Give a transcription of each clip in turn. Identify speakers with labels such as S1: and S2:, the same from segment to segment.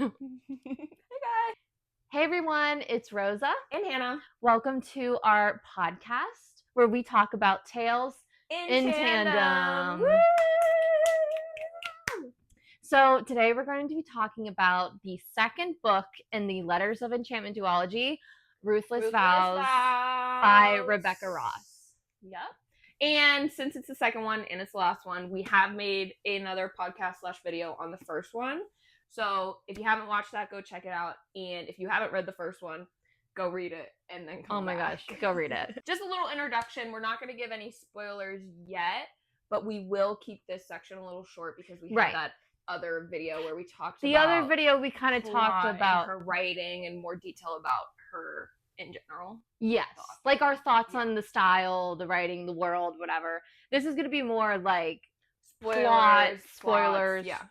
S1: Hey guys.
S2: Hey everyone, it's Rosa.
S1: And Hannah.
S2: Welcome to our podcast where we talk about tales in tandem.
S1: Woo!
S2: So today we're going to be talking about the second book in the Letters of Enchantment duology, Ruthless Vows by Rebecca Ross.
S1: Yep. And since it's the second one and it's the last one, we have made another podcast/video on the first one. So if you haven't watched that, go check it out. And if you haven't read the first one, go read it and then come back.
S2: Oh my gosh, go read it.
S1: Just a little introduction. We're not going to give any spoilers yet, but we will keep this section a little short because we had that other video where we talked
S2: the
S1: about
S2: other video we kind of talked about
S1: her writing and more detail about her in general.
S2: Yes. Like our thoughts on the style, the writing, the world, whatever. This is going to be more like spoilers.
S1: Yeah.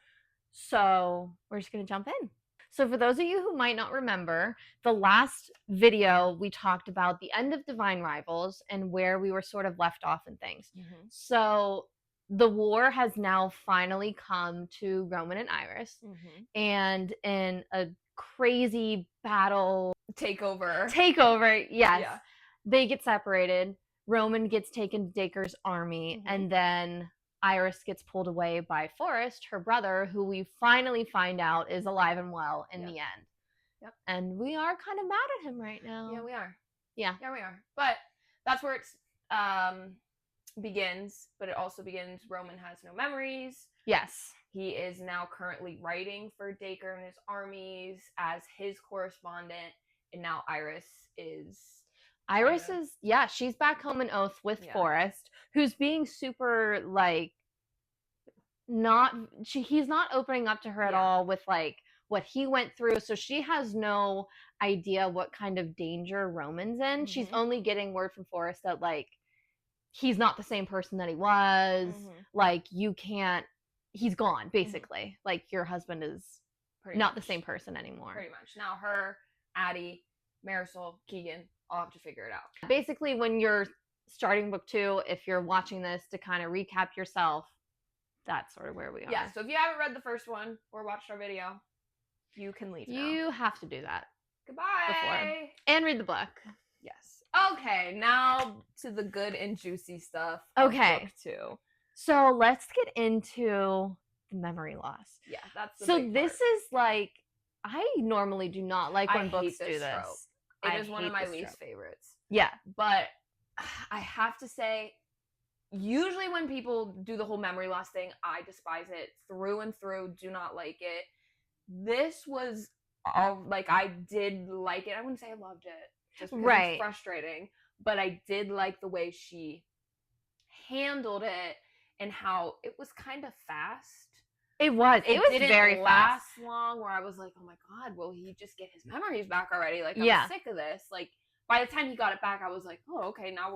S2: So we're just going to jump in. So for those of you who might not remember, the last video we talked about the end of Divine Rivals and where we were sort of left off and things.
S1: Mm-hmm.
S2: So the war has now finally come to Roman and Iris.
S1: Mm-hmm.
S2: And in a crazy battle
S1: takeover,
S2: yes. Yeah. They get separated. Roman gets taken to Dacre's army, and then Iris gets pulled away by Forrest, her brother, who we finally find out is alive and well in the end.
S1: Yep.
S2: And we are kind of mad at him right now.
S1: Yeah, we are.
S2: Yeah,
S1: we are. But that's where it's begins, but it also begins Roman has no memories.
S2: Yes.
S1: He is now currently writing for Dacre and his armies as his correspondent, and now Iris is, she's back home in Oath with Forrest, who's being super, like, he's not opening up to her at all with, like, what he went through, so she has no idea what kind of danger Roman's in. She's only getting word from Forrest that, like, he's not the same person that he was, like, he's gone, basically. Like, your husband is not the same person anymore. Pretty much. Now her, Addie, Marisol, Keegan all have to figure it out.
S2: Basically, when you're starting book 2, if you're watching this to kind of recap yourself, that's sort of where we are.
S1: Yeah, so if you haven't read the first one or watched our video, you can leave now.
S2: You have to do that.
S1: Goodbye.
S2: Before. And read the book.
S1: Yes. Okay, now to the good and juicy stuff of book 2.
S2: So let's get into the memory loss.
S1: Yeah, that's the
S2: so
S1: big
S2: this
S1: part.
S2: Is like, I normally do not like when books do this.
S1: Trope. It is one of my least favorites.
S2: Yeah.
S1: But I have to say, usually when people do the whole memory loss thing, I despise it through and through, do not like it. This was, I did like it. I wouldn't say I loved it, just because it's frustrating. But I did like the way she handled it and how it was kind of fast. It was very fast. Long, where I was like, oh my god, will he just get his memories back already? Like, I'm sick of this. Like, by the time he got it back, I was like, oh, okay, now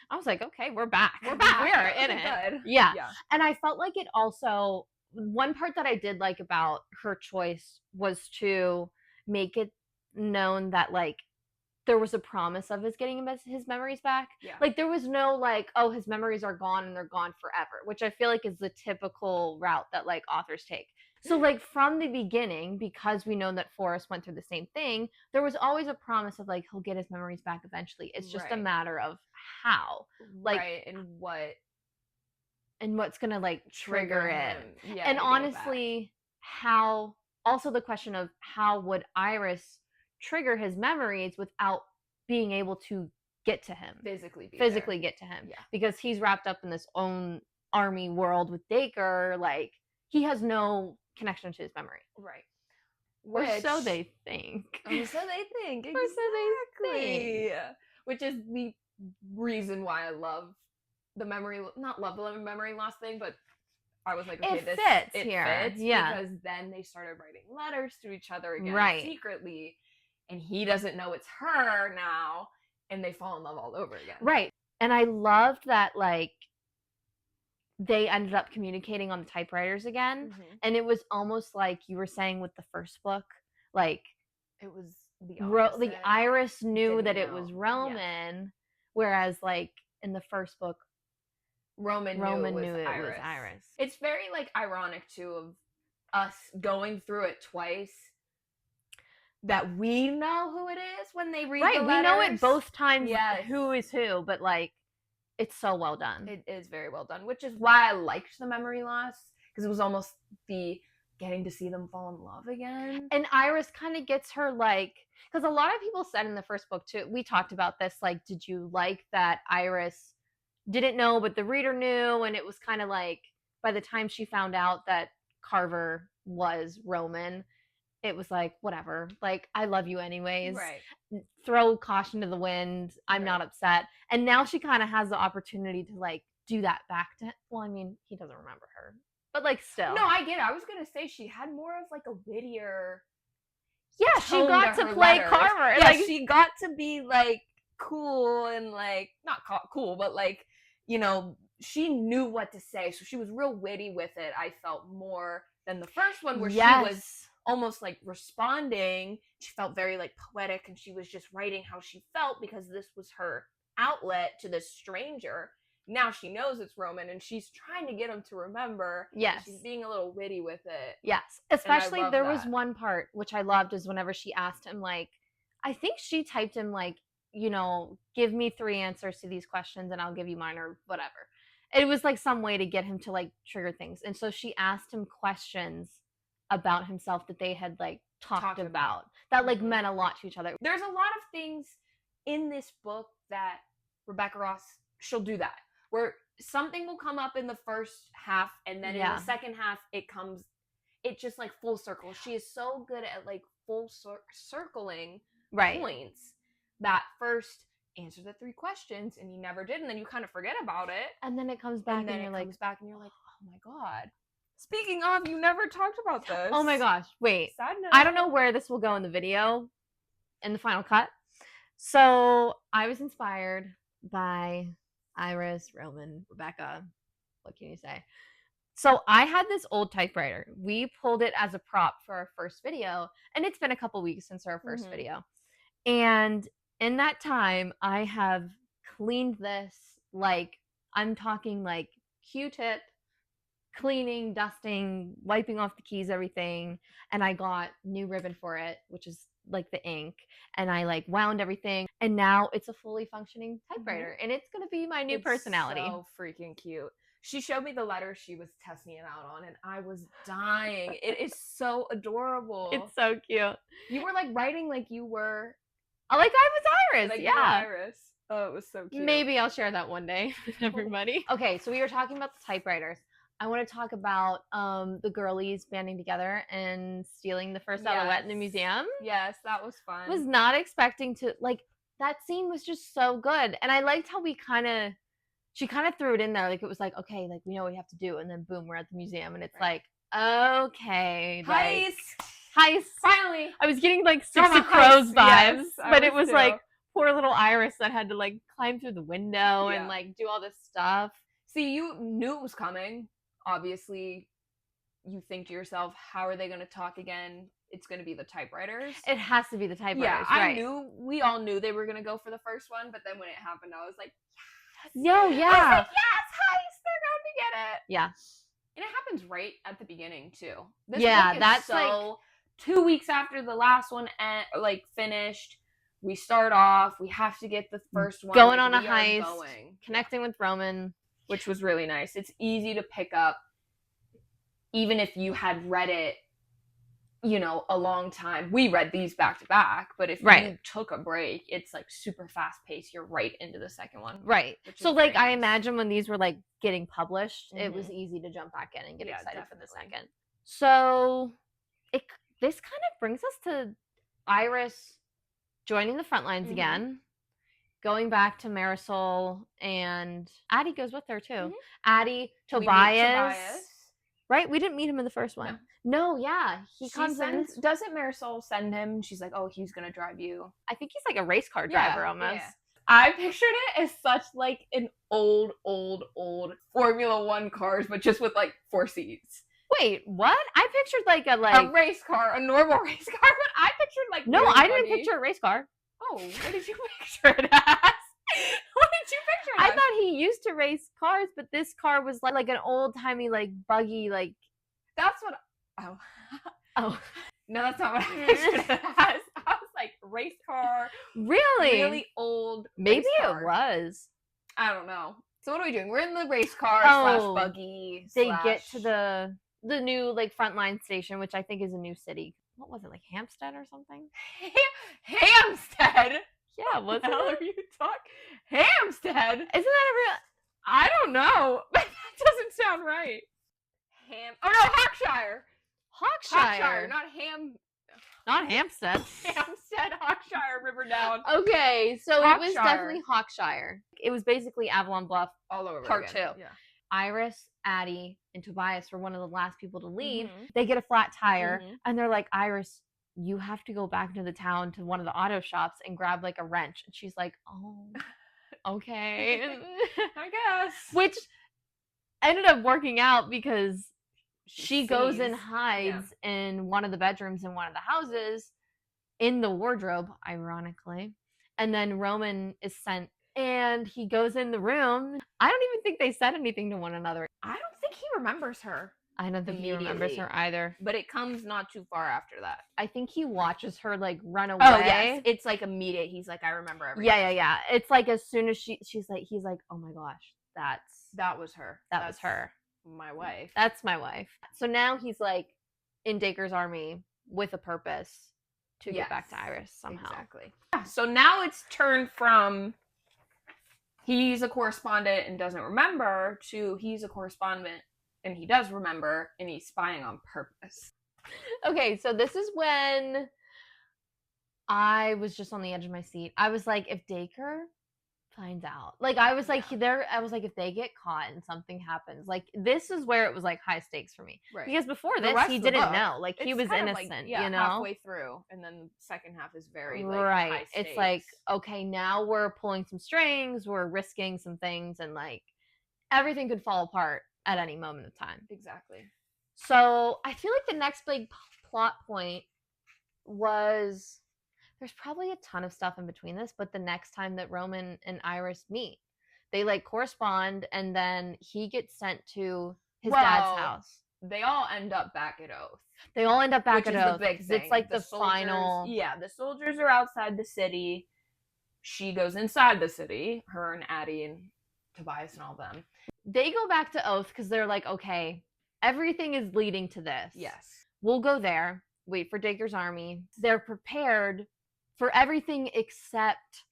S2: I was like, okay, we're back.
S1: We're back.
S2: We are in it.
S1: Good.
S2: Yeah. And I felt like it also, one part that I did like about her choice was to make it known that, like, there was a promise of his getting his memories back.
S1: Yeah.
S2: Like, there was no, like, oh, his memories are gone and they're gone forever, which I feel like is the typical route that, like, authors take. So, like, from the beginning, because we know that Forrest went through the same thing, there was always a promise of, like, he'll get his memories back eventually. It's just a matter of how. Like, and what's going to, like, trigger it.
S1: Yeah,
S2: and honestly, also the question of how would Iris trigger his memories without being able to get to him, physically get to him, because he's wrapped up in this own army world with Dacre. Like, he has no connection to his memory, or so they think.
S1: Exactly. Which is the reason why I love the memory loss thing, but I was like, okay,
S2: it fits here.
S1: Because then they started writing letters to each other again secretly. And he doesn't know it's her now, and they fall in love all over again.
S2: Right. And I loved that, like, they ended up communicating on the typewriters again. And it was almost like you were saying with the first book, like,
S1: it was the opposite.
S2: Iris knew that it was Roman, whereas, like, in the first book, Roman knew it was Iris.
S1: It's very, like, ironic, too, of us going through it twice that we know who it is when they read the letters.
S2: We know it both times who is who, but like it's so well done.
S1: It is very well done, which is why I liked the memory loss, because it was almost the getting to see them fall in love again.
S2: And Iris kind of gets her, like, because a lot of people said in the first book too, we talked about this, like, did you like that Iris didn't know but the reader knew, and it was kind of like by the time she found out that Carver was Roman, it was like, whatever, like, I love you anyways.
S1: Right.
S2: Throw caution to the wind. I'm not upset. And now she kind of has the opportunity to, like, do that back to him. Well, I mean, he doesn't remember her, but, like, still.
S1: No, I get it. I was going to say she had more of, like, a wittier
S2: Yeah, she got to play
S1: letters.
S2: Carver.
S1: Yeah,
S2: like,
S1: she got to be, like, cool and, like, not cool, but, like, you know, she knew what to say. So she was real witty with it, I felt, more than the first one where she was almost like responding. She felt very like poetic, and she was just writing how she felt because this was her outlet to this stranger. Now she knows it's Roman, and she's trying to get him to remember.
S2: Yes.
S1: She's being a little witty with it.
S2: Yes. Especially there was one part which I loved, is whenever she asked him, like, I think she typed him, like, you know, give me 3 answers to these questions and I'll give you mine, or whatever. It was like some way to get him to, like, trigger things. And so she asked him questions about himself that they had, like, talked about that, like, meant a lot to each other.
S1: There's a lot of things in this book that Rebecca Ross, she'll do that, where something will come up in the first half, and then in the second half it just like full circle. She is so good at, like, full circling points. That first answer the 3 questions and you never did, and then you kind of forget about it,
S2: and then it comes back,
S1: and then
S2: you're like,
S1: oh my god. Speaking of, you never talked about this.
S2: Oh my gosh, wait.
S1: Sad note.
S2: I don't know where this will go in the video, in the final cut. So I was inspired by Iris, Roman, Rebecca. What can you say? So I had this old typewriter. We pulled it as a prop for our first video, and it's been a couple weeks since our first video. And in that time, I have cleaned this, like, I'm talking like Q-tip, cleaning, dusting, wiping off the keys, everything. And I got new ribbon for it, which is like the ink, and I, like, wound everything, and now it's a fully functioning typewriter, and it's gonna be my new personality.
S1: So freaking cute. She showed me the letter she was testing it out on, and I was dying. It is so adorable.
S2: It's so cute.
S1: You were, like, writing like you were,
S2: like I was Iris.
S1: like,
S2: yeah,
S1: Iris. Oh, it was so cute.
S2: Maybe I'll share that one day with everybody. Okay, so we were talking about the typewriters. I want to talk about the girlies banding together and stealing the first silhouette in the museum.
S1: Yes, that was fun.
S2: I was not expecting to, like, that scene was just so good. And I liked how she kind of threw it in there. Like, it was like, okay, like, we know what we have to do. And then boom, we're at the museum. And it's like, okay.
S1: Heist.
S2: Finally. I was getting, like, Six of Crows vibes. But it was like poor little Iris that had to, like, climb through the window and, like, do all this stuff.
S1: See, you knew it was coming. Obviously, you think to yourself, how are they going to talk again? It's going to be the typewriters.
S2: It has to be the typewriters.
S1: Yeah, we all knew they were going to go for the first one, but then when it happened, I was like,
S2: yes. Yo, yeah.
S1: I was like, yes, heist, they're going to get it.
S2: Yeah.
S1: And it happens right at the beginning, too. This
S2: book
S1: is
S2: that's
S1: so, like, 2 weeks after the last one, finished, we start off, we have to get the first one.
S2: Going on a heist, connecting with Roman.
S1: Which was really nice. It's easy to pick up, even if you had read it, you know, a long time. We read these back to back, but if you took a break, it's, like, super fast paced. You're right into the second one.
S2: Right. So, like, I imagine when these were, like, getting published, it was easy to jump back in and get excited for the second. So this kind of brings us to Iris joining the front lines again. Going back to Marisol, and Addie goes with her too. Addie, Tobias. Right? We didn't meet him in the first one. No, yeah. He comes in.
S1: Doesn't Marisol send him? She's like, oh, he's going to drive you.
S2: I think he's like a race car driver almost. Yeah.
S1: I pictured it as such, like, an old Formula 1 cars, but just with, like, 4 seats.
S2: Wait, what? I pictured, like, a
S1: race car, a normal race car, but I pictured, like,
S2: no, I didn't picture a race car.
S1: Oh, what did you picture it as? What did you picture it as?
S2: I thought he used to race cars, but this car was like an old-timey, like, buggy, like...
S1: That's what... Oh. No, that's not what I pictured it as. like race car.
S2: Really?
S1: Really old.
S2: Maybe
S1: car.
S2: It was.
S1: I don't know. So what are we doing? We're in the race car / buggy.
S2: They get to the new like frontline station, which I think is a new city. What was it, like Hampstead or something?
S1: Hampstead.
S2: Yeah, what the
S1: hell are you talking? Hampstead.
S2: Isn't that a real?
S1: I don't know. That doesn't sound right. Oh no, Hawkshire. Hawkshire, not
S2: Not Hampstead.
S1: Hampstead, Hawkshire, Riverdown.
S2: Okay, so
S1: Hawkshire.
S2: It was definitely Hawkshire. It was basically Avalon Bluff
S1: all over
S2: Part
S1: again.
S2: 2.
S1: Yeah.
S2: Iris, Addie, and Tobias were one of the last people to leave. Mm-hmm. They get a flat tire, and they're like, Iris, you have to go back into the town to one of the auto shops and grab like a wrench. And she's like, oh, okay.
S1: I guess.
S2: Which ended up working out because she goes and hides in one of the bedrooms in one of the houses in the wardrobe, ironically. And then Roman is sent and he goes in the room. I don't even think they said anything to one another.
S1: I don't think he remembers her.
S2: I don't think he remembers her either.
S1: But it comes not too far after that.
S2: I think he watches her like run away.
S1: Oh yes, it's like immediate. He's like, I remember everything.
S2: Yeah. It's like as soon as he's like, oh my gosh,
S1: that was her.
S2: That was her.
S1: My wife.
S2: That's my wife. So now he's like in Dacre's army with a purpose to get back to Iris somehow.
S1: Exactly. Yeah, so now it's turned from he's a correspondent and doesn't remember to he's a correspondent and he does remember and he's spying on purpose.
S2: Okay, so this is when I was just on the edge of my seat. I was like, if Dacre finds out, like I was like if they get caught and something happens, like this is where it was like high stakes for me, right? Because before this he didn't know, like he was innocent, like, you know,
S1: halfway through, and then the second half is very like
S2: right.
S1: High stakes.
S2: It's like, okay, now we're pulling some strings, we're risking some things, and like everything could fall apart at any moment of time.
S1: Exactly.
S2: So I feel like the next big plot point was. There's probably a ton of stuff in between this, but the next time that Roman and Iris meet, they like correspond, and then he gets sent to his dad's house.
S1: They all end up back at Oath.
S2: They all end up back
S1: at
S2: Oath.
S1: The big thing.
S2: It's like the final.
S1: Yeah, the soldiers are outside the city. She goes inside the city. Her and Addie and Tobias and all them.
S2: They go back to Oath because they're like, okay, everything is leading to this.
S1: Yes,
S2: we'll go there. Wait for Dacre's army. They're prepared for everything except,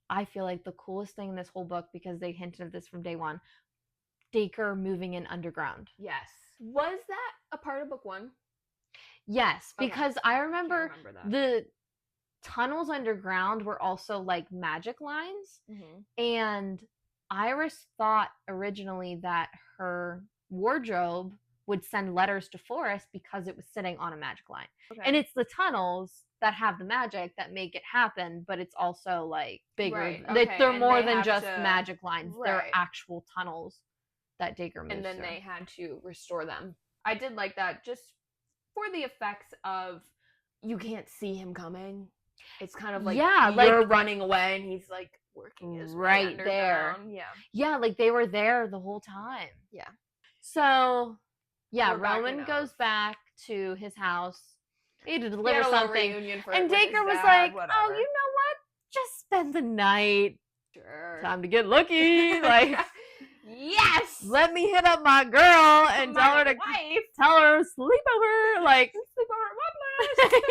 S2: I feel like the coolest thing in this whole book, because they hinted at this from day one, Dacre moving in underground.
S1: Yes. Was that a part of book 1?
S2: Yes, because I remember the tunnels underground were also like magic lines. Mm-hmm. And Iris thought originally that her wardrobe would send letters to Forrest because it was sitting on a magic line. Okay. And it's the tunnels that have the magic that make it happen, but it's also like bigger. Right. Okay. They're more than just magic lines. Right. They're actual tunnels that Dacre moves
S1: and then
S2: through.
S1: They had to restore them. I did like that just for the effects of you can't see him coming. It's kind of like you're running away and he's like working his way there.
S2: Yeah, like they were there the whole time.
S1: Yeah.
S2: So Roman goes back to his house. He had to deliver something. And Dacre was like, whatever. Oh, you know what? Just spend the night.
S1: Sure.
S2: Time to get lucky. Like,
S1: yes!
S2: Let me hit up my girl and tell her sleepover. Like, sleepover at my place.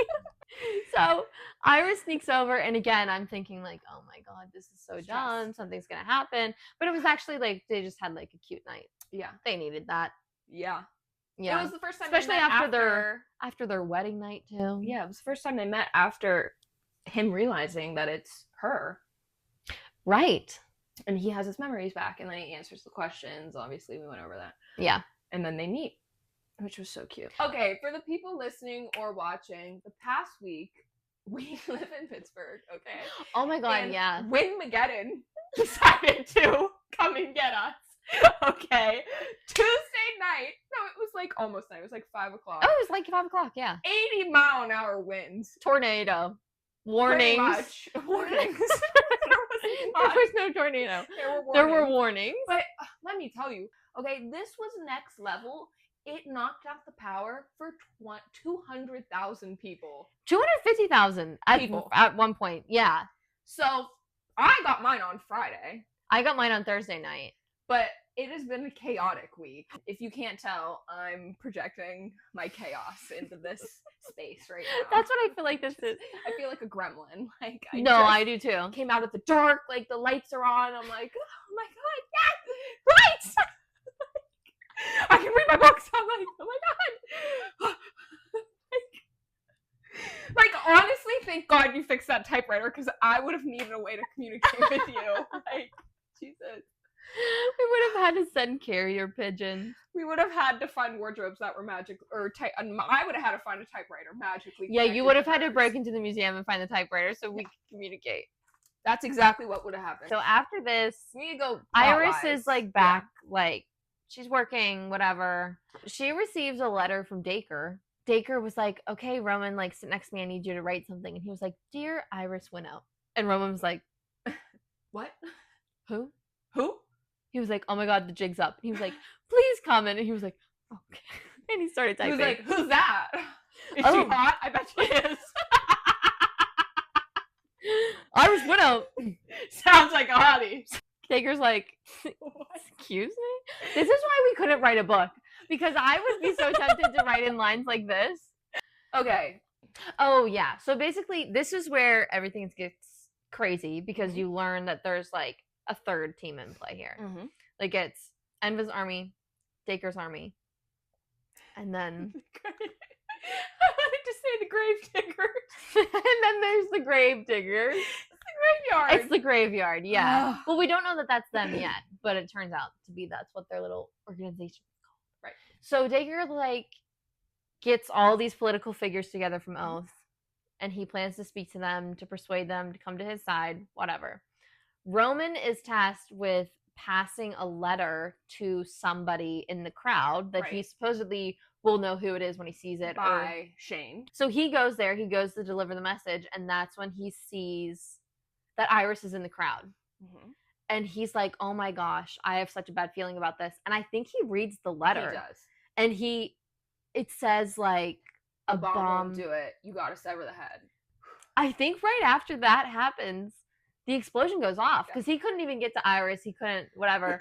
S2: So Iris sneaks over, and again, I'm thinking like, oh my god, this is so dumb. Something's gonna happen. But it was actually like they just had like a cute night.
S1: Yeah.
S2: They needed that.
S1: Yeah.
S2: Yeah.
S1: It was the first time
S2: especially
S1: they met
S2: after their wedding night too.
S1: Yeah, it was the first time they met after him realizing that it's her.
S2: Right.
S1: And he has his memories back, and then he answers the questions. Obviously, we went over that.
S2: Yeah.
S1: And then they meet, which was so cute. Okay, for the people listening or watching, the past week, we live in Pittsburgh, okay?
S2: Oh my god,
S1: and
S2: yeah.
S1: Windmageddon decided to come and get us. Okay. Tuesday night. No, it was like almost night. It was like 5 o'clock.
S2: Oh, it was like 5 o'clock, yeah.
S1: 80-mile-an-hour winds.
S2: Tornado. Warnings.
S1: Warnings.
S2: There was no tornado. There were warnings.
S1: But let me tell you, okay, this was next level it knocked out the power for 200,000 people.
S2: 250,000 at one point. Yeah.
S1: So I got mine on Friday.
S2: I got mine on Thursday night.
S1: But it has been a chaotic week. If you can't tell, I'm projecting my chaos into this space right now.
S2: That's what I feel like this is.
S1: I feel like a gremlin. Like
S2: I do too.
S1: Came out of the dark, like the lights are on. I'm like, oh my god, yes, lights! I can read my books. I'm like, oh my god. Like honestly, thank God you fixed that typewriter because I would have needed a way to communicate with you. Like, Jesus.
S2: We would have had to send carrier pigeons.
S1: We would have had to find wardrobes that were magic, or I would have had to find a typewriter magically.
S2: Yeah, you would have had to break into the museum and find the typewriter so we could communicate.
S1: That's exactly what would have happened.
S2: So after this,
S1: we need to go.
S2: Iris is like back, like she's working, whatever. She receives a letter from Dacre. Dacre was like, "Okay, Roman, like sit next to me. I need you to write something." And he was like, "Dear Iris Winnow." And Roman was like,
S1: "What?
S2: Who?
S1: Who?"
S2: He was like, "Oh my god, the jig's up." He was like, "Please comment." And he was like, "Okay." And he started typing.
S1: He was like, "Who's that? Is she hot? I bet she is."
S2: Iris Winnow
S1: sounds like a hottie.
S2: Dacre's like, "Excuse me?" This is why we couldn't write a book. Because I would be so tempted to write in lines like this.
S1: Okay.
S2: Oh, yeah. So basically, this is where everything gets crazy because you learn that there's like a third team in play here.
S1: Mm-hmm.
S2: Like it's Enva's army, Dacre's army, and then
S1: I wanted to say the grave diggers.
S2: And then there's the grave diggers.
S1: It's the graveyard.
S2: It's the graveyard, yeah. Well, we don't know that that's them yet, but it turns out to be that's what their little organization is called.
S1: Right.
S2: So Dacre like gets all these political figures together from Oath, and he plans to speak to them to persuade them to come to his side, whatever. Roman is tasked with passing a letter to somebody in the crowd that he supposedly will know who it is when he sees it.
S1: By Shane.
S2: So he goes there, he goes to deliver the message, and that's when he sees that Iris is in the crowd. Mm-hmm. And he's like, oh my gosh, I have such a bad feeling about this. And I think he reads the letter.
S1: He does.
S2: And it says like, a bomb
S1: won't do it. You gotta sever the head.
S2: I think right after that happens, the explosion goes off because he couldn't even get to Iris. He couldn't, whatever.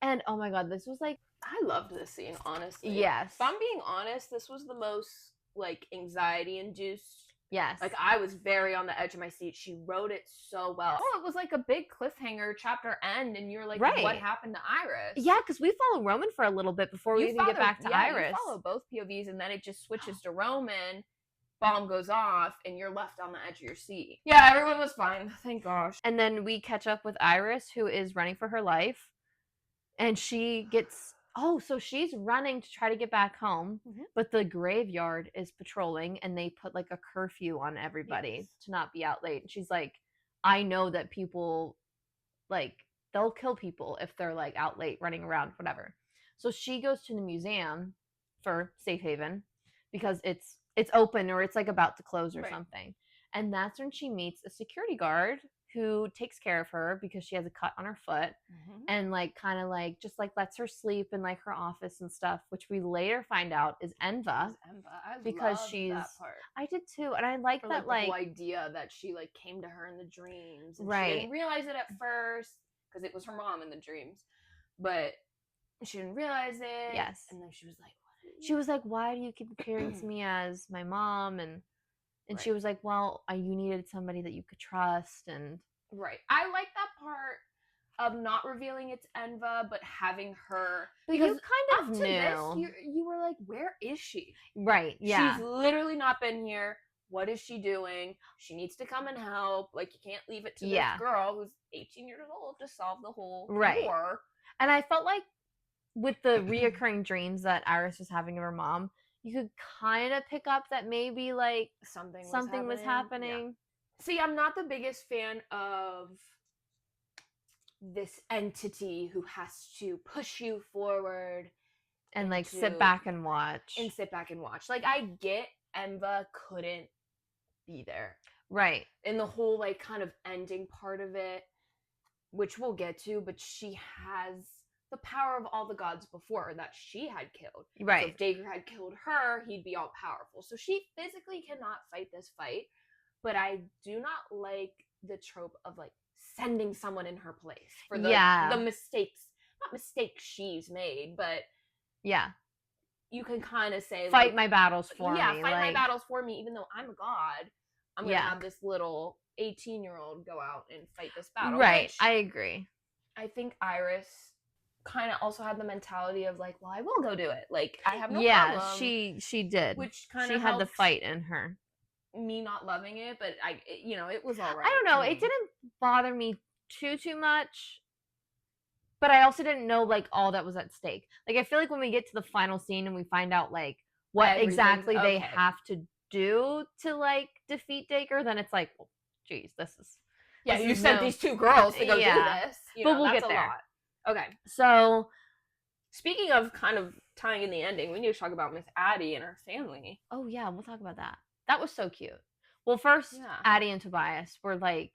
S2: And oh my god, this was like,
S1: I loved this scene, honestly.
S2: Yes.
S1: If I'm being honest, this was the most like anxiety induced.
S2: Yes.
S1: Like I was very on the edge of my seat. She wrote it so well. Oh, it was like a big cliffhanger chapter end, and you're like, what happened to Iris?
S2: Yeah, because we follow Roman for a little bit before we even get back to Iris.
S1: You follow both POVs, and then it just switches to Roman. Bomb goes off and you're left on the edge of your seat. Yeah, everyone was fine. Thank gosh.
S2: And then we catch up with Iris, who is running for her life. And she gets... Oh, so she's running to try to get back home. Mm-hmm. But the graveyard is patrolling and they put like a curfew on everybody to not be out late. And she's like, I know that people, like, they'll kill people if they're like out late running around, whatever. So she goes to the museum for Safe Haven because it's open or it's like about to close or something. And that's when she meets a security guard who takes care of her because she has a cut on her foot and like kind of like just like lets her sleep in like her office and stuff, which we later find out is Enva.
S1: I
S2: because
S1: loved
S2: she's
S1: that part.
S2: I did too. And I like that
S1: the whole idea that she like came to her in the dreams. And she didn't realize it at first because it was her mom in the dreams. But she didn't realize it.
S2: Yes.
S1: And then she was like,
S2: she was like, why do you keep appearing to me as my mom? And she was like, well, you needed somebody that you could trust. And
S1: I like that part of not revealing it's Enva, but having her.
S2: Because you kind of knew.
S1: You were like, where is she?
S2: Right, yeah.
S1: She's literally not been here. What is she doing? She needs to come and help. Like, you can't leave it to this girl who's 18 years old to solve the whole war.
S2: And I felt like with the reoccurring dreams that Iris was having of her mom, you could kind of pick up that maybe like something was happening.
S1: Yeah. See, I'm not the biggest fan of this entity who has to push you forward
S2: and like sit back and watch.
S1: Like, I get Enva couldn't be there.
S2: Right.
S1: In the whole like kind of ending part of it, which we'll get to, but she has the power of all the gods before that she had killed.
S2: Right.
S1: So if Dacre had killed her, he'd be all powerful. So she physically cannot fight this fight. But I do not like the trope of like sending someone in her place for the mistakes, not mistakes she's made, but you can kind of say
S2: fight my battles for me.
S1: Yeah, fight my battles for me, even though I'm a god. I'm gonna have this little 18-year-old go out and fight this battle.
S2: Right, I agree.
S1: I think Iris kind of also had the mentality of like, well, I will go do it. Like, I have no problem.
S2: Yeah, she did.
S1: Which kind
S2: of she had the fight in her.
S1: Me not loving it, but it was all right.
S2: I don't know. It didn't bother me too much, but I also didn't know like all that was at stake. Like, I feel like when we get to the final scene and we find out like what exactly they have to do to like defeat Dacre, then it's like, well, geez, this is
S1: you sent these two girls to go do this.
S2: But we'll get there.
S1: Okay.
S2: So,
S1: speaking of kind of tying in the ending, we need to talk about Miss Addie and her family.
S2: Oh yeah, we'll talk about that. That was so cute. Well, first, Addie and Tobias were like,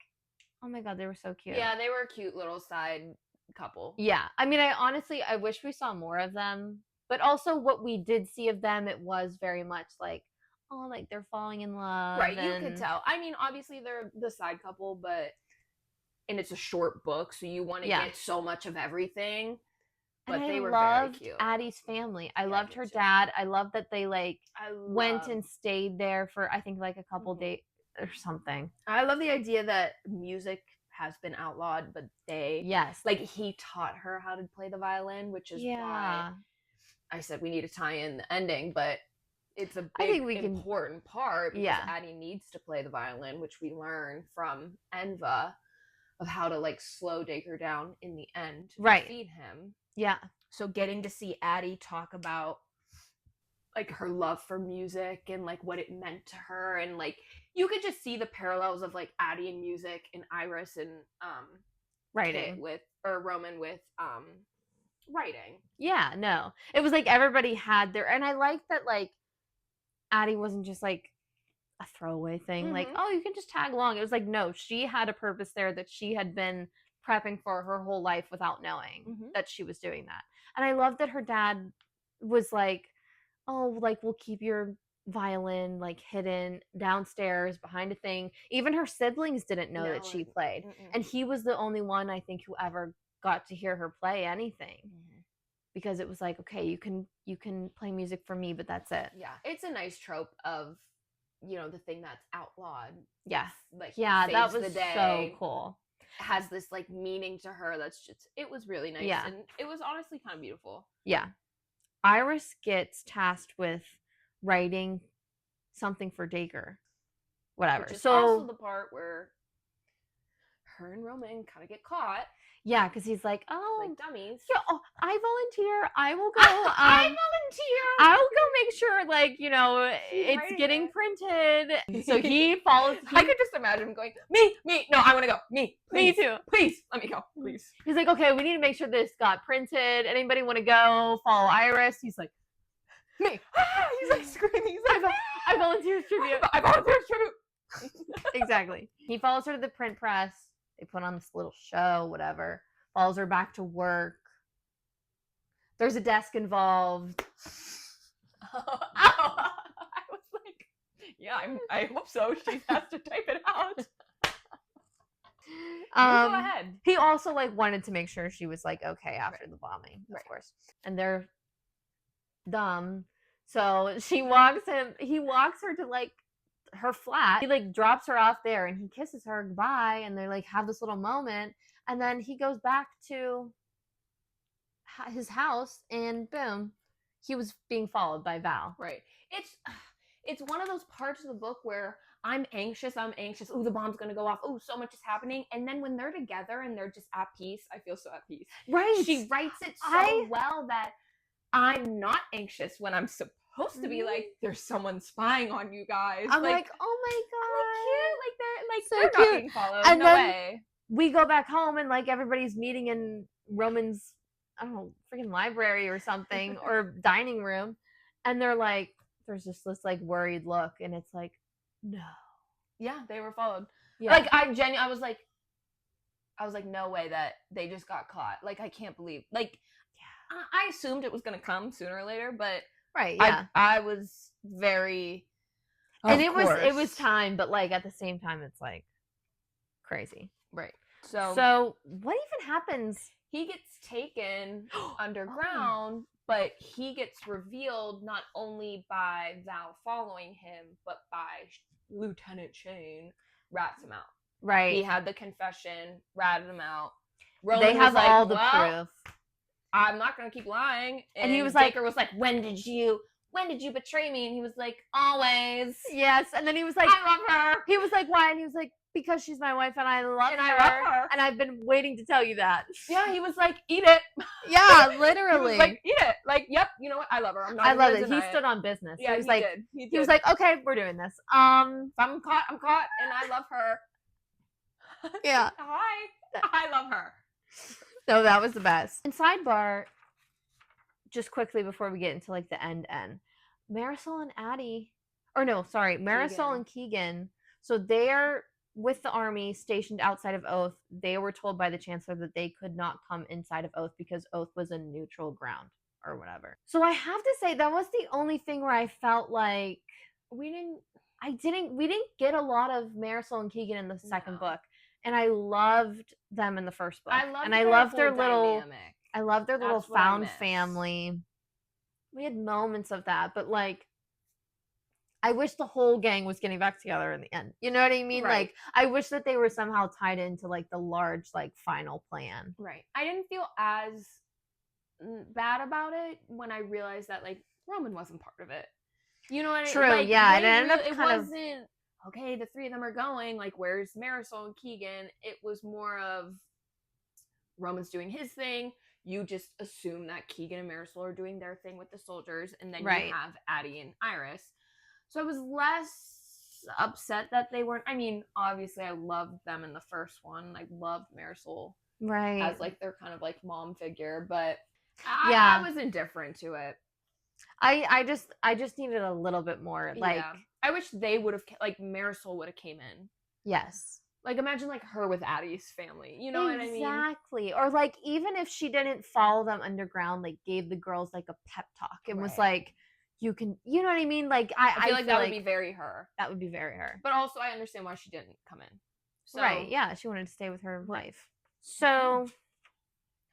S2: oh my god, they were so cute.
S1: Yeah, they were a cute little side couple.
S2: Yeah. I mean, I wish we saw more of them. But also what we did see of them, it was very much like, oh, like they're falling in love.
S1: Right, you could tell. I mean, obviously they're the side couple, and it's a short book, so you want to get so much of everything. But they were very cute.
S2: Addie's family. I loved her dad. I loved that they went and stayed there for I think like a couple days or something.
S1: I love the idea that music has been outlawed, but he taught her how to play the violin, which is why I said we need to tie in the ending, but it's a big important part because Addie needs to play the violin, which we learn from Enva of how to like slow Dacre down in the end to feed him.
S2: Yeah.
S1: So getting to see Addie talk about like her love for music and like what it meant to her, and like you could just see the parallels of like Addie and music and Iris and
S2: writing
S1: Roman with writing.
S2: Yeah, no. It was like everybody had their, and I like that like Addie wasn't just like a throwaway thing, like, oh, you can just tag along. It was like, no, she had a purpose there that she had been prepping for her whole life without knowing that she was doing that. And I love that her dad was like, oh, like, we'll keep your violin like hidden downstairs behind a thing. Even her siblings didn't know that she played. And he was the only one, I think, who ever got to hear her play anything. Because it was like, okay, you can play music for me, but that's it.
S1: Yeah. It's a nice trope of, the thing that's outlawed.
S2: Yeah.
S1: Like,
S2: that was so cool.
S1: Has this like meaning to her that's just, it was really nice.
S2: Yeah.
S1: And it was honestly kind of beautiful.
S2: Yeah. Iris gets tasked with writing something for Dacre. Whatever.
S1: Which is also the part where her and Roman kind of get caught.
S2: Yeah, because he's like, oh,
S1: like dummies.
S2: Yeah, oh, I volunteer. I will go.
S1: I volunteer.
S2: I'll go make sure, like, it's getting printed. So he follows.
S1: I could just imagine him going, me. No, I want to go. Me. Please,
S2: me too.
S1: Please, let me go. Please.
S2: He's like, okay, we need to make sure this got printed. Anybody want to go follow Iris? He's like,
S1: me. He's like screaming. He's like,
S2: I volunteer as tribute.
S1: I volunteer as tribute.
S2: Exactly. He follows her to the print press. They put on this little show, whatever. Follows her back to work. There's a desk involved.
S1: I was like, yeah, I hope so. She has to type it out. Go ahead.
S2: He also wanted to make sure she was okay after the bombing, of course. And they're dumb. So he walks her to her flat. He drops her off there and he kisses her goodbye, and they have this little moment, and then he goes back to his house, and boom, he was being followed by Val.
S1: Right. It's one of those parts of the book where I'm anxious. Oh, the bomb's gonna go off. Oh, so much is happening. And then when they're together and they're just at peace, I feel so at peace.
S2: Right.
S1: She writes it so well that I'm not anxious when I'm supposed to be there's someone spying on you guys.
S2: I'm like, oh my god,
S1: they're not being followed.
S2: And
S1: no
S2: then
S1: way.
S2: We go back home and everybody's meeting in Roman's, I don't know, freaking library or something or dining room, and they're there's just this worried look, and it's no.
S1: Yeah, they were followed.
S2: Yeah.
S1: I was like, no way that they just got caught. I can't believe. I assumed it was going to come sooner or later, but
S2: right, yeah.
S1: I was very,
S2: and it was time, but like at the same time, it's like crazy,
S1: right?
S2: So what even happens?
S1: He gets taken underground, but he gets revealed not only by Val following him, but by Lieutenant Shane rats him out.
S2: Right.
S1: He had the confession, ratted him out.
S2: Roman they have like, all the proof.
S1: I'm not gonna keep lying.
S2: And he was
S1: Dacre was like, when did you betray me? And he was like, always.
S2: Yes. And then he was like,
S1: I love her.
S2: He was like, why? And he was like, because she's my wife and I love her. And I've been waiting to tell you that.
S1: Yeah, he was like, eat it.
S2: Yeah, literally.
S1: He was like, eat it. Like, yep, you know what? I love her.
S2: I love it. He stood on business.
S1: Yeah,
S2: he was like,
S1: did.
S2: He was like, okay, we're doing this. If
S1: I'm caught, and I love her.
S2: Yeah.
S1: Hi. I love her.
S2: So that was the best. And sidebar, just quickly before we get into like the end, Marisol and Addie, Marisol and Keegan. So they're with the army stationed outside of Oath. They were told by the Chancellor that they could not come inside of Oath because Oath was a neutral ground or whatever. So I have to say that was the only thing where I felt like we didn't get a lot of Marisol and Keegan in the second book. And I loved them in the first book. I loved their little dynamic. I loved their little found family. We had moments of that, but like I wish the whole gang was getting back together in the end. You know what I mean? Right. Like I wish that they were somehow tied into like the large like final plan.
S1: Right. I didn't feel as bad about it when I realized that like Roman wasn't part of it. You know what I mean?
S2: True,
S1: like,
S2: yeah. It
S1: wasn't okay, the three of them are going, like, where's Marisol and Keegan? It was more of Roman's doing his thing. You just assume that Keegan and Marisol are doing their thing with the soldiers, and then you have Addie and Iris. So I was less upset that they weren't. I mean, obviously, I loved them in the first one. I loved Marisol as, like, their kind of, like, mom figure, but I was indifferent to it.
S2: I just needed a little bit more, like... Yeah.
S1: I wish they would have, like, Marisol would have came in.
S2: Yes.
S1: Like, imagine, like, her with Addie's family. You know what I mean?
S2: Exactly. Or, like, even if she didn't follow them underground, like, gave the girls, like, a pep talk and was like, you can, you know what I mean? Like, I feel like that would be very her. That would be very her.
S1: But also, I understand why she didn't come in.
S2: So, right, yeah. She wanted to stay with her wife. So...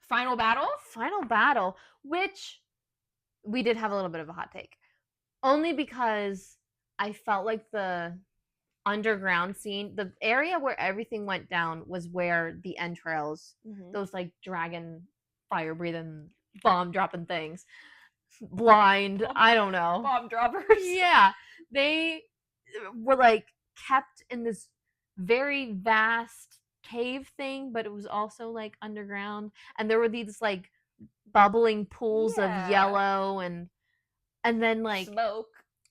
S1: Final battle,
S2: which we did have a little bit of a hot take. Only because... I felt like the underground scene, the area where everything went down was where the entrails, those like dragon fire breathing, bomb dropping things, blind, I don't know.
S1: Bomb droppers.
S2: Yeah. They were like kept in this very vast cave thing, but it was also like underground. And there were these like bubbling pools of yellow and then like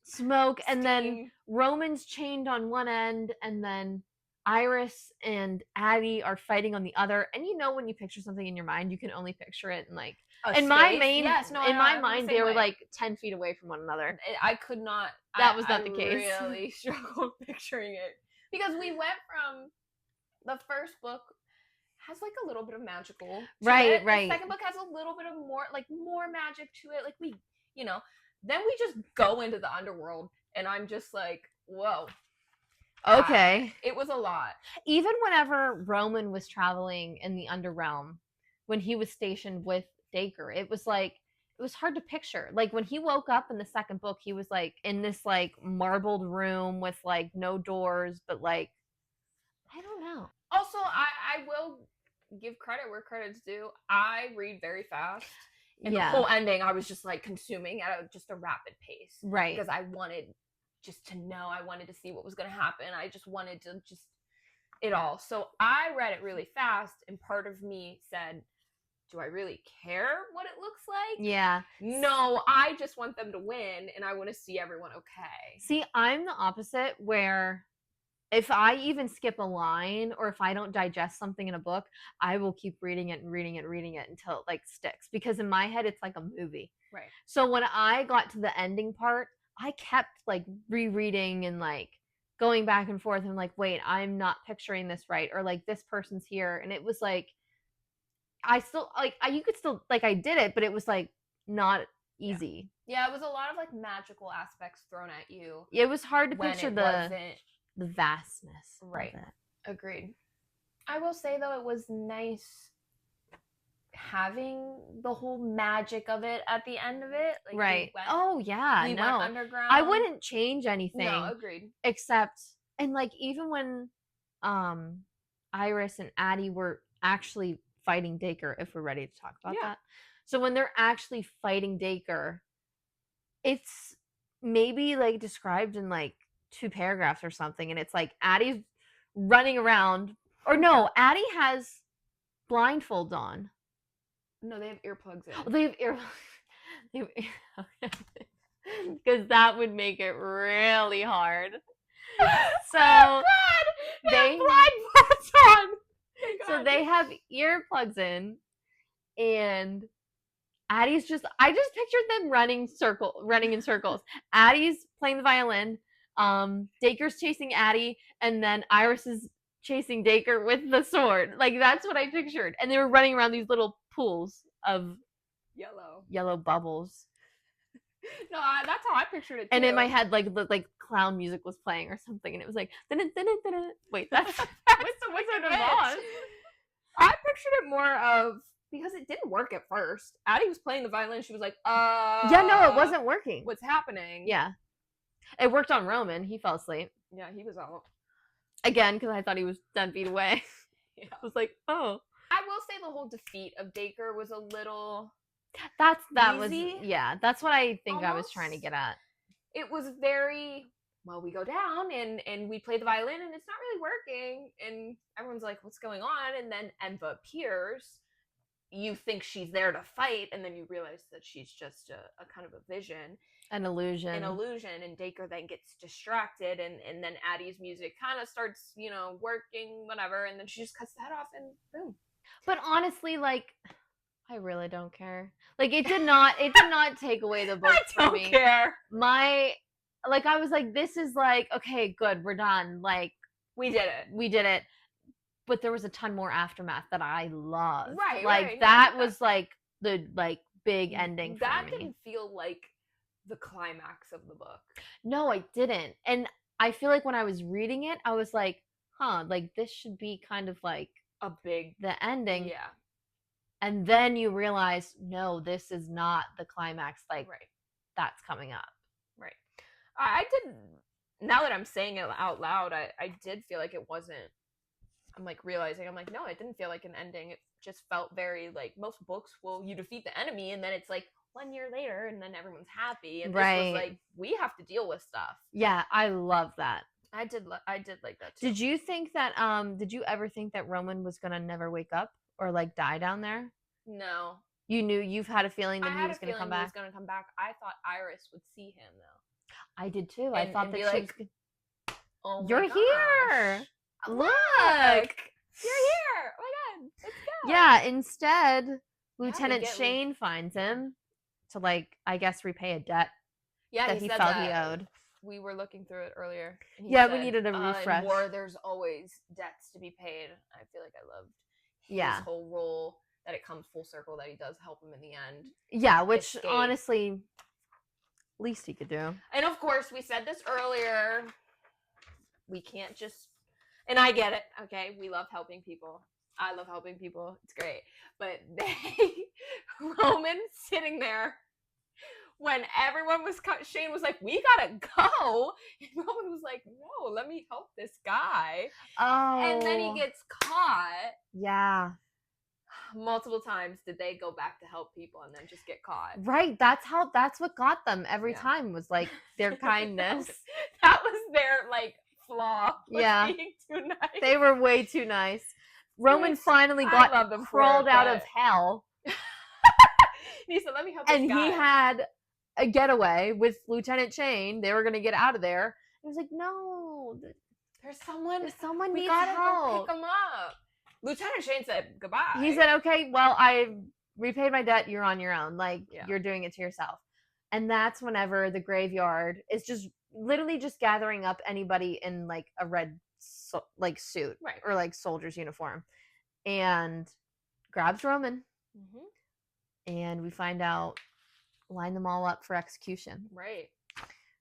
S2: smoke and then Roman's chained on one end and then Iris and Addie are fighting on the other. And you know when you picture something in your mind, you can only picture it in like in my mind they were like 10 feet away from one another.
S1: I could not.
S2: That was not the case.
S1: I really struggled picturing it because we went from the first book has like a little bit of magical to it. The second book has a little bit of more magic to it. Like we, you know. Then we just go into the underworld, and I'm just like, whoa.
S2: Okay.
S1: It was a lot.
S2: Even whenever Roman was traveling in the Underrealm, when he was stationed with Dacre, it was like, it was hard to picture. Like, when he woke up in the second book, he was, like, in this, like, marbled room with, like, no doors, but, like, I don't know.
S1: Also, I will give credit where credit's due. I read very fast. And the whole ending, I was just, like, consuming at just a rapid pace.
S2: Right.
S1: Because I wanted just to know. I wanted to see what was going to happen. I just wanted to just it all. So I read it really fast, and part of me said, do I really care what it looks like?
S2: Yeah.
S1: No, I just want them to win, and I want to see everyone okay.
S2: See, I'm the opposite, where if I even skip a line or if I don't digest something in a book, I will keep reading it and reading it and reading it until it like sticks. Because in my head, it's like a movie.
S1: Right.
S2: So when I got to the ending part, I kept like rereading and like going back and forth and like, wait, I'm not picturing this right. Or like this person's here. And it was like, I still like you could still like I did it, but it was like not easy.
S1: Yeah, it was a lot of like magical aspects thrown at you.
S2: It was hard to picture the vastness.
S1: Right.
S2: Of it.
S1: Agreed. I will say though, it was nice having the whole magic of it at the end of it. Like,
S2: right. We went
S1: underground.
S2: I wouldn't change anything.
S1: No, agreed.
S2: Except, and like even when Iris and Addie were actually fighting Dacre, if we're ready to talk about that. So when they're actually fighting Dacre, it's maybe like described in like 2 paragraphs or something, and it's like Addie's running around, or no, Addie has blindfolds on.
S1: No, they have earplugs in.
S2: Oh, they have earplugs. Because that would make it really hard. So
S1: oh God, they have blindfolds on.
S2: So they have earplugs in, and Addie's I just pictured them running in circles. Addie's playing the violin, Dacre's chasing Addie, and then Iris is chasing Dacre with the sword. Like that's what I pictured. And they were running around these little pools of yellow bubbles.
S1: No, that's how I pictured it too.
S2: And in my head, like clown music was playing or something, and it was like, wait, that's
S1: the Wizard of Oz. I pictured it more of, because it didn't work at first. Addie was playing the violin. She was like,
S2: yeah, no, it wasn't working.
S1: What's happening?
S2: Yeah. It worked on Roman. He fell asleep.
S1: Yeah, he was out.
S2: Again, because I thought he was 10 feet away.
S1: Yeah.
S2: I was like, oh.
S1: I will say the whole defeat of Dacre was a little
S2: that
S1: easy.
S2: Was, yeah, that's what I think I was trying to get at.
S1: It was very, well, we go down and we play the violin and it's not really working. And everyone's like, what's going on? And then Enva appears. You think she's there to fight, and then you realize that she's just a kind of a vision.
S2: An illusion.
S1: And Dacre then gets distracted, and then Addie's music kind of starts, working, whatever, and then she just cuts that off, and boom.
S2: But honestly, like, I really don't care. Like, it did not take away the book from me.
S1: I don't care.
S2: I was like, this is like, okay, good, we're done. Like,
S1: we did it.
S2: But there was a ton more aftermath that I loved.
S1: Right.
S2: Like,
S1: right.
S2: that was like the big ending for me.
S1: That didn't feel like the climax of the book.
S2: No, I didn't. And I feel like when I was reading it, I was like, like this should be kind of like the ending.
S1: Yeah.
S2: And then you realize, no, this is not the climax. Like,
S1: right.
S2: That's coming up.
S1: Right. I did, now that I'm saying it out loud, I did feel like it wasn't, I'm like realizing, I'm like, no, it didn't feel like an ending. It just felt very like, most books will, you defeat the enemy and then it's like 1 year later and then everyone's happy. And this was like, we have to deal with stuff.
S2: Yeah, I love that.
S1: I did like that too.
S2: Did you think that, did you ever think that Roman was going to never wake up or like die down there?
S1: No.
S2: You've had a feeling that he was going to come back?
S1: I was going to come back. I thought Iris would see him though.
S2: I did too. I thought that she
S1: like, was... oh,
S2: you're here. Look,
S1: you're here. Oh my God, let's go.
S2: Yeah, instead, Lieutenant Shane finds him to like, I guess, repay a debt that he felt he owed.
S1: We were looking through it earlier.
S2: And he said, we needed a refresh.
S1: In war, there's always debts to be paid. I feel like I loved his whole role, that it comes full circle, that he does help him in the end.
S2: Yeah, which honestly, least he could do.
S1: And of course, we said this earlier. We can't just, and I get it, okay? We love helping people. I love helping people. It's great. But Roman sitting there when everyone was, Shane was like, we gotta go. And Roman was like, no, let me help this guy.
S2: Oh.
S1: And then he gets caught.
S2: Yeah.
S1: Multiple times did they go back to help people and then just get caught.
S2: Right. That's what got them every time, was like their kindness.
S1: That was their like flaw. Being too nice.
S2: They were way too nice. Roman finally got crawled out of hell.
S1: He said, let me help this guy.
S2: And he had a getaway with Lieutenant Shane. They were going to get out of there. He was like, no.
S1: There's someone
S2: needs help.
S1: Pick him up. Lieutenant Shane said goodbye.
S2: He said, okay, well, I repaid my debt. You're on your own. Like, you're doing it to yourself. And that's whenever the graveyard is just literally just gathering up anybody in like a red suit, or like soldier's uniform, and grabs Roman, and we find out, line them all up for execution.
S1: Right.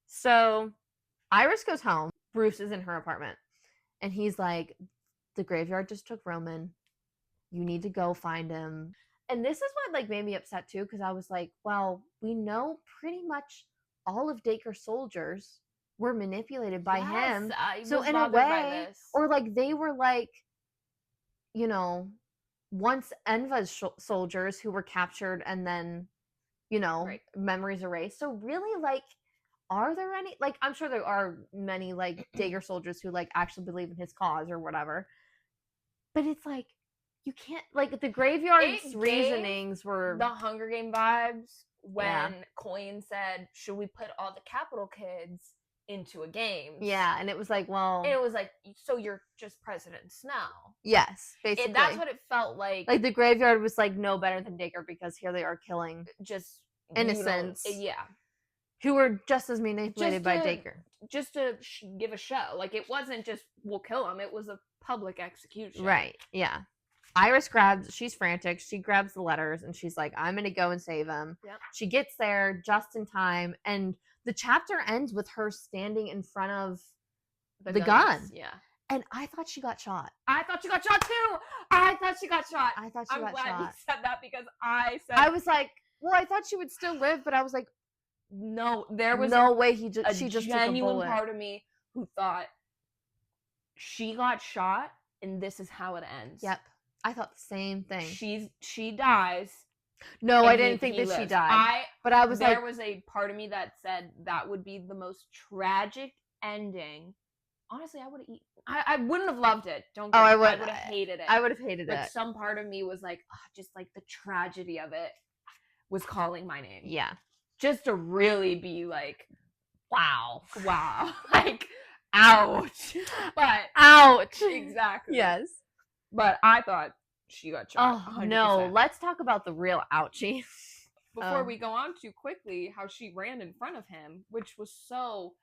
S2: So Iris goes home. Bruce is in her apartment, and he's like, the graveyard just took Roman. You need to go find him. And this is what like made me upset too, because I was like, well, we know pretty much all of Dacre's soldiers were manipulated by him. So in a way, or like they were like, you know, once Enva's soldiers who were captured and then, you know, memories erased. So really, like, are there any, like, I'm sure there are many like Dacre soldiers who like actually believe in his cause or whatever. But it's like, you can't, like, the graveyard's reasonings were
S1: the Hunger Game vibes when Coin said, should we put all the capital kids into a game?
S2: Yeah, and it was like, well,
S1: and it was like, so you're just President Snow.
S2: Yes, basically.
S1: That's what it felt like.
S2: Like the graveyard was like no better than Dacre, because here they are killing
S1: just
S2: innocents. Who were just as manipulated by Dacre.
S1: Just to give a show. Like, it wasn't just, we'll kill them. It was a public execution.
S2: Right, yeah. Iris she's frantic. She grabs the letters and she's like, I'm going to go and save him.
S1: Yep.
S2: She gets there just in time. And the chapter ends with her standing in front of the gun.
S1: Yeah.
S2: And I thought she got shot.
S1: I thought she got shot too. I'm glad you said that, because I was like,
S2: well, I thought she would still live, but I was like,
S1: no, there was
S2: no way she just
S1: took a bullet. Genuine part of me who thought she got shot and this is how it ends.
S2: Yep. I thought the same thing.
S1: She dies.
S2: No, I didn't think that she died. But I was
S1: there was a part of me that said that would be the most tragic ending. Honestly, I would have I wouldn't have loved it. Don't get me. I would have hated it.
S2: I would have hated it.
S1: But some part of me was like, just like the tragedy of it was calling my name.
S2: Yeah.
S1: Just to really be like, wow. Like, ouch. But
S2: ouch.
S1: Exactly.
S2: Yes.
S1: But I thought she got shot.
S2: Oh, 100%. No. Let's talk about the real ouchie.
S1: Before we go on too quickly, how she ran in front of him, which was so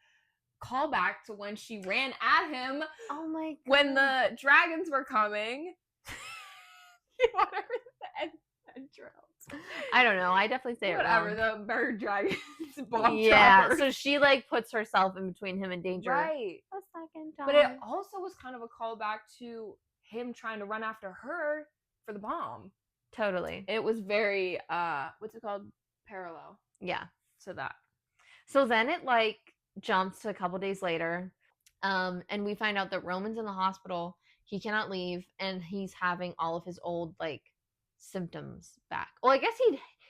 S1: callback to when she ran at him.
S2: Oh my God.
S1: When the dragons were coming. Whatever the entrails.
S2: I don't know. I definitely say
S1: whatever,
S2: it wrong.
S1: The bird dragons. Bomb
S2: yeah.
S1: droppers.
S2: So she like puts herself in between him and danger.
S1: Right.
S2: A second time.
S1: But it also was kind of a callback to him trying to run after her for the bomb.
S2: Totally.
S1: It was very what's it called? Parallel.
S2: Yeah.
S1: So that.
S2: So then it like jumps to a couple days later. And we find out that Roman's in the hospital. He cannot leave, and he's having all of his old like symptoms back. Well, I guess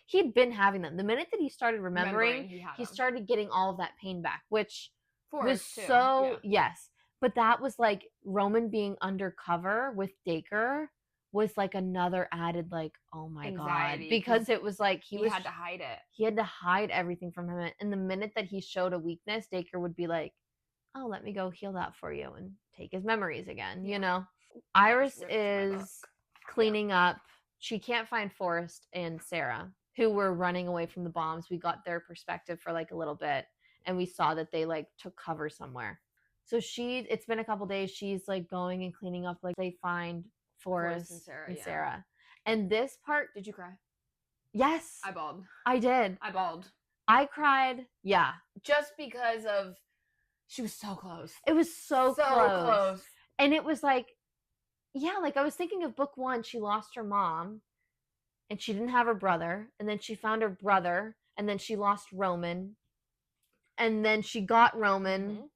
S2: he'd been having them. The minute that he started remembering he started getting all of that pain back, which was so yes. But that was like Roman being undercover with Dacre was like another added like, oh my anxiety, God, because it was like he
S1: had to hide it.
S2: He had to hide everything from him, and the minute that he showed a weakness, Dacre would be like, oh, let me go heal that for you and take his memories again. You know, Iris is cleaning up. She can't find Forrest and Sarah, who were running away from the bombs. We got their perspective for like a little bit, and we saw that they like took cover somewhere. So it's been a couple days. She's like going and cleaning up. Like they find Forrest and Sarah. And this part,
S1: did you cry?
S2: Yes,
S1: I bawled.
S2: I did.
S1: I bawled.
S2: I cried. Yeah,
S1: just because of she was so close.
S2: It was so close. And it was like, yeah, like I was thinking of book 1. She lost her mom, and she didn't have her brother, and then she found her brother, and then she lost Roman, and then she got Roman,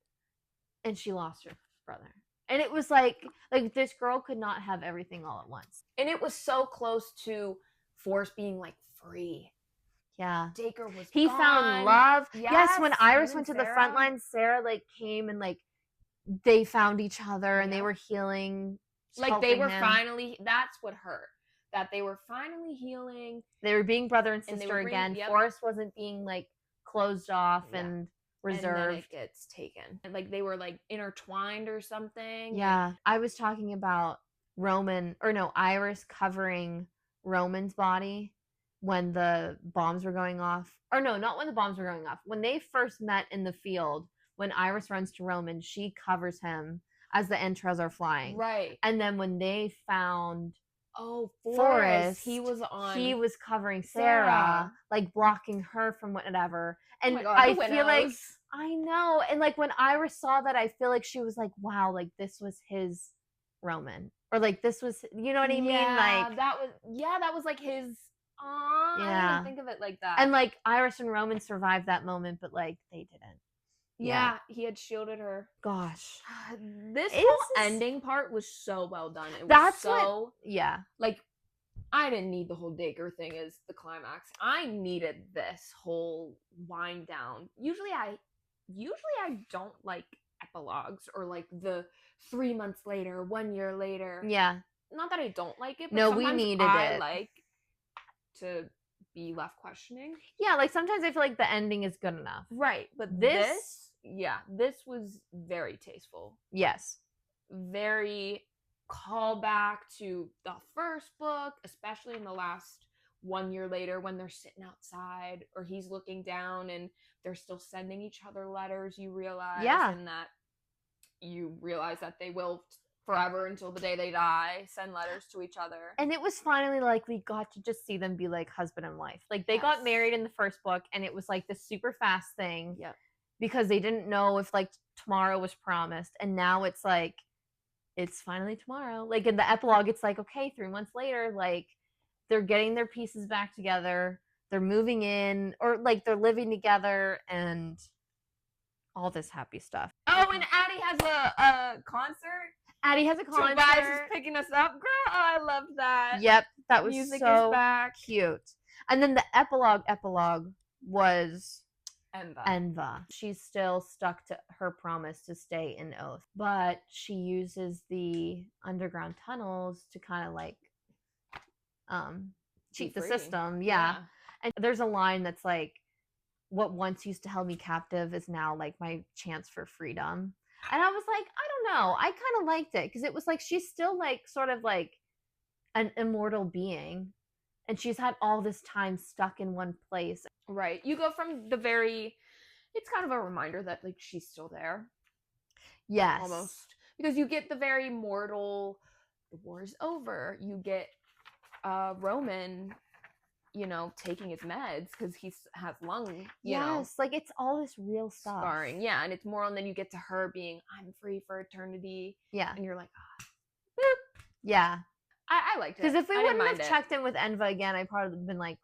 S2: and she lost her brother. And it was like this girl could not have everything all at once.
S1: And it was so close to Forrest being like free.
S2: Yeah.
S1: Dacre was
S2: He
S1: gone.
S2: found love. Yes, when Iris went to the front lines, Sarah like came and like they found each other and they were healing.
S1: Like they were finally, that's what hurt. That they were finally healing.
S2: They were being brother and sister again. Forrest wasn't being like closed off and reserved. And then
S1: it gets taken. Like they were like intertwined or something.
S2: Yeah. I was talking about Iris covering Roman's body when the bombs were going off. Or no, not when the bombs were going off. When they first met in the field, when Iris runs to Roman, she covers him as the entrails are flying.
S1: Right.
S2: And then when they found
S1: Oh, Forrest. He was
S2: covering Sarah, like blocking her from whatever. And
S1: oh my God,
S2: I feel like, I know. And like when Iris saw that, I feel like she was like, wow, like this was his Roman. Or like this was, you know what I mean? Like
S1: that was like his. I didn't even think of it like that.
S2: And like Iris and Roman survived that moment, but like they didn't.
S1: Yeah, he had shielded her.
S2: Gosh.
S1: This whole ending part was so well done. It was so like I didn't need the whole Dacre thing as the climax. I needed this whole wind down. Usually I don't like epilogues or like the 3 months later, 1 year later.
S2: Yeah.
S1: Not that I don't like it, but
S2: no, we needed
S1: I like to be left questioning.
S2: Yeah, like sometimes I feel like the ending is good enough.
S1: Right, but this was very tasteful.
S2: Yes.
S1: Very callback to the first book, especially in the last 1 year later when they're sitting outside or he's looking down and they're still sending each other letters, you realize. And that you realize that they will forever until the day they die send letters to each other.
S2: And it was finally like we got to just see them be like husband and wife. Like they got married in the first book and it was like this super fast thing.
S1: Yep.
S2: Because they didn't know if like tomorrow was promised, and now it's like it's finally tomorrow. Like in the epilogue it's like, okay, 3 months later, like they're getting their pieces back together, they're moving in, or like they're living together, and all this happy stuff.
S1: Oh, and Addie has a concert.
S2: Addie has a concert.
S1: Tobias is picking us up. Girl, oh, I love that.
S2: Yep, that was
S1: music
S2: so
S1: is back.
S2: Cute. And then the epilogue was Enva. She's still stuck to her promise to stay in Oath, but she uses the underground tunnels to kind of like cheat the system. Yeah. And there's a line that's like, what once used to hold me captive is now like my chance for freedom. And I was like, I don't know. I kind of liked it because it was like she's still like sort of like an immortal being. And she's had all this time stuck in one place.
S1: Right. You go from it's kind of a reminder that like she's still there.
S2: Yes.
S1: Almost. Because you get the very mortal, the war is over. You get Roman, taking his meds because he has lung,
S2: like it's all this real stuff.
S1: Scarring. Yeah. And it's moral. And then you get to her being, I'm free for eternity.
S2: Yeah.
S1: And you're like,
S2: boop. Yeah.
S1: I liked it.
S2: Because if we wouldn't have checked in with Enva again, I'd probably been like,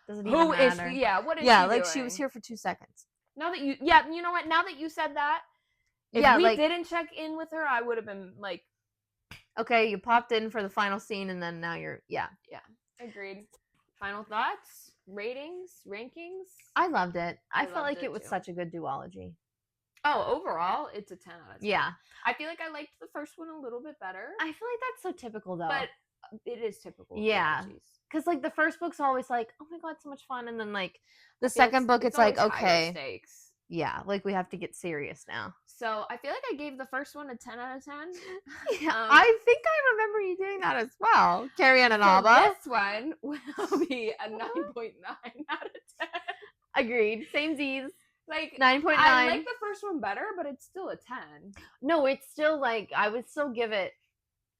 S2: doesn't even matter.
S1: Is she? Yeah, what is she
S2: like
S1: doing?
S2: She was here for 2 seconds.
S1: Now that you know what? Now that you said that, if we didn't check in with her, I would have been like,
S2: okay, you popped in for the final scene, and then now you're,
S1: yeah, agreed. Final thoughts, ratings, rankings.
S2: I loved it. I felt like it was such a good duology.
S1: Oh, overall, it's a 10 out of 10.
S2: Yeah.
S1: I feel like I liked the first one a little bit better.
S2: I feel like that's so typical, though.
S1: But it is typical.
S2: Yeah. Because, like, the first book's always like, oh my God, so much fun. And then, like, the second book, it's like, okay.
S1: Stakes.
S2: Yeah. Like, we have to get serious now.
S1: So, I feel like I gave the first one a 10 out of 10.
S2: Yeah. I think I remember you doing that as well. Carrie Ann and Alba.
S1: This one will be a 9.9 out of 10.
S2: Agreed. Same Z's.
S1: Like
S2: 9.9.
S1: I like the first one better, but it's still a 10.
S2: No, it's still like I would still give it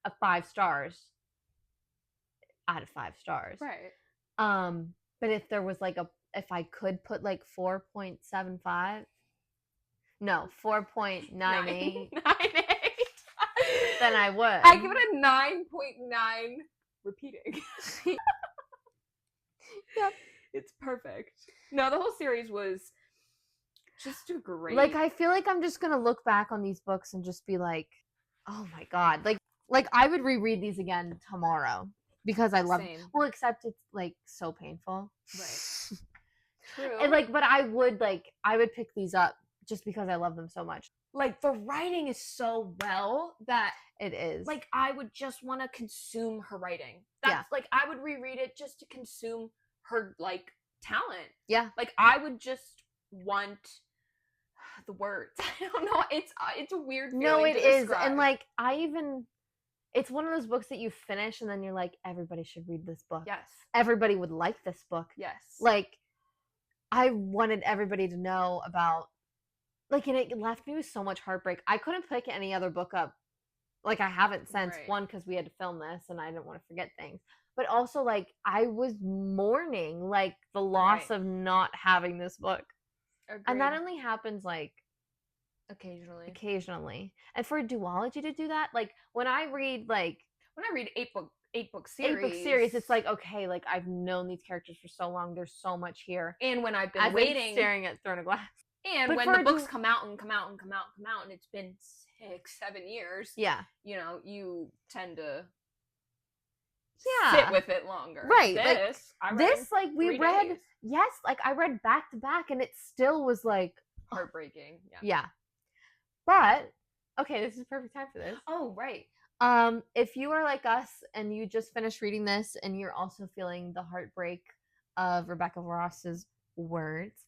S2: a 5 stars out of 5 stars.
S1: Right.
S2: But if there was like if I could put like 4.75, no, 4.98, then I would.
S1: I give it a 9.9 repeating.
S2: Yep.
S1: It's perfect. No, the whole series was just a great.
S2: Like, I feel like I'm just gonna look back on these books and just be like, oh my God. Like I would reread these again tomorrow because I love them. Well, except it's like so painful.
S1: Right. True.
S2: And like, but I would pick these up just because I love them so much.
S1: Like, the writing is so well that
S2: it is.
S1: Like, I would just want to consume her writing. That's like, I would reread it just to consume her like talent.
S2: Yeah.
S1: Like, I would just want the words. I don't know. It's a weird feeling.
S2: No, it is.
S1: Describe.
S2: And like it's one of those books that you finish and then you're like, everybody should read this book.
S1: Yes.
S2: Everybody would like this book.
S1: Yes.
S2: Like, I wanted everybody to know about, like, and it left me with so much heartbreak. I couldn't pick any other book up Like, I haven't since, one, because we had to film this and I didn't want to forget things. But also, like, I was mourning, like, the loss of not having this book. Agreed. And that only happens, like, occasionally. And for a duology to do that, like, when I read 8-book series, it's like, okay, like, I've known these characters for so long. There's so much here.
S1: And when I've been waiting,
S2: staring at Throne of Glass.
S1: And when the books come out, and it's been 6-7 years, you know, you tend to sit with it longer.
S2: Right. We read, like, I read back to back, and it still was, like,
S1: heartbreaking.
S2: Yeah. But, okay, this is perfect time for this.
S1: Oh, right.
S2: If you are like us and you just finished reading this and you're also feeling the heartbreak of Rebecca Ross's words,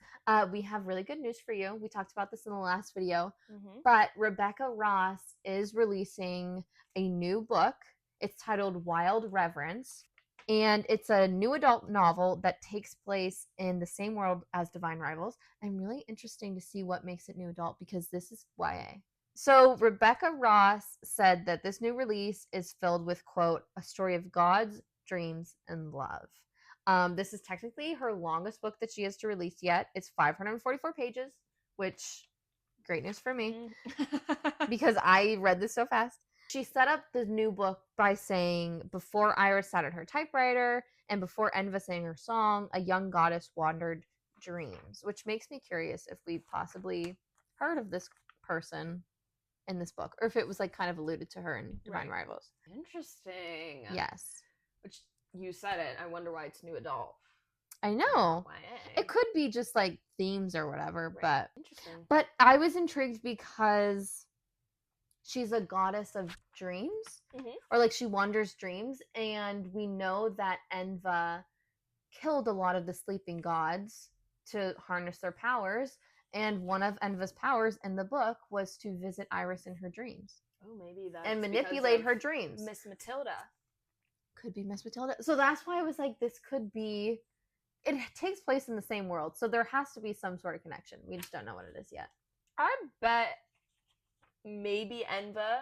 S2: we have really good news for you. We talked about this in the last video, but Rebecca Ross is releasing a new book. It's titled Wild Reverence, and it's a new adult novel that takes place in the same world as Divine Rivals. I'm really interested to see what makes it new adult, because this is YA. So Rebecca Ross said that this new release is filled with, quote, a story of gods, dreams, and love. This is technically her longest book that she has to release yet. It's 544 pages, which, great news for me, because I read this so fast. She set up the new book by saying, before Iris sat at her typewriter and before Enva sang her song, a young goddess wandered dreams, which makes me curious if we possibly heard of this person in this book, or if it was, like, kind of alluded to her in Divine Rivals.
S1: Interesting.
S2: Yes.
S1: Which, you said it. I wonder why it's new adult.
S2: I know. It could be just, like, themes or whatever, but interesting. But I was intrigued because she's a goddess of dreams, or, like, she wanders dreams, and we know that Enva killed a lot of the sleeping gods to harness their powers, and one of Enva's powers in the book was to visit Iris in her dreams.
S1: Oh, maybe that's
S2: and manipulate her dreams.
S1: Miss Matilda.
S2: Could be Miss Matilda. So that's why I was like, this could be... It takes place in the same world, so there has to be some sort of connection. We just don't know what it is yet.
S1: I bet maybe Enva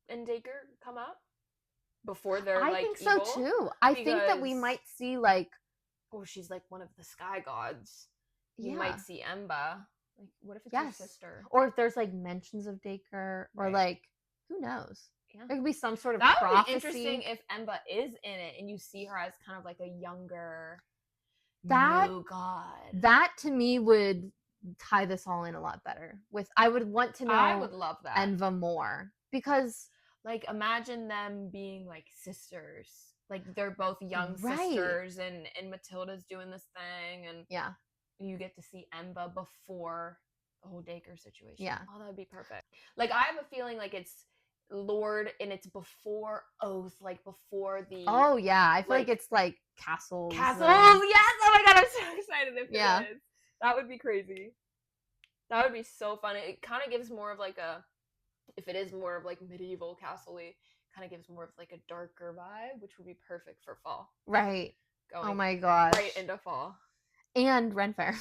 S1: and Dacre come up before they're, like,
S2: I think
S1: evil,
S2: so, too. I think that we might see, like...
S1: Oh, she's, like, one of the sky gods. You might see Emba. Like, what if it's your sister?
S2: Or if there's, like, mentions of Dacre, or, like, who knows?
S1: Yeah.
S2: There could be some sort of
S1: prophecy.
S2: That would
S1: be interesting if Emba is in it, and you see her as kind of like a younger new god.
S2: That, to me, would tie this all in a lot better. I would want to know
S1: I would love that.
S2: Enva more. Because,
S1: like, imagine them being, like, sisters. Like, they're both young sisters, and Matilda's doing this thing, and you get to see Emba before the whole Dacre situation.
S2: Yeah.
S1: Oh, that would be perfect. Like, I have a feeling like it's Lord, and it's before Oath, like, before the...
S2: Oh, yeah. I feel like it's, like, castles.
S1: Castles, yes! Oh, my God, I'm so excited if it is. That would be crazy. That would be so fun. It kind of gives more of, like, a... If it is more of, like, medieval castle-y, kind of gives more of, like, a darker vibe, which would be perfect for fall.
S2: Right. Oh, my gosh.
S1: Right into fall.
S2: And Ren Fair.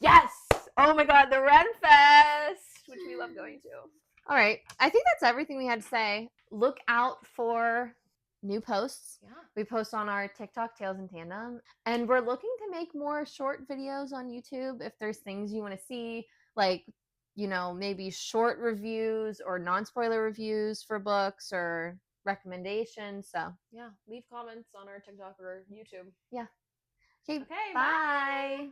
S1: Yes! Oh my God, the Ren Fest, which we love going to.
S2: All right. I think that's everything we had to say. Look out for new posts.
S1: Yeah.
S2: We post on our TikTok, Tales in Tandem. And we're looking to make more short videos on YouTube. If there's things you want to see, like, you know, maybe short reviews or non-spoiler reviews for books or recommendations. So,
S1: yeah, leave comments on our TikTok or YouTube.
S2: Yeah. Okay,
S1: bye.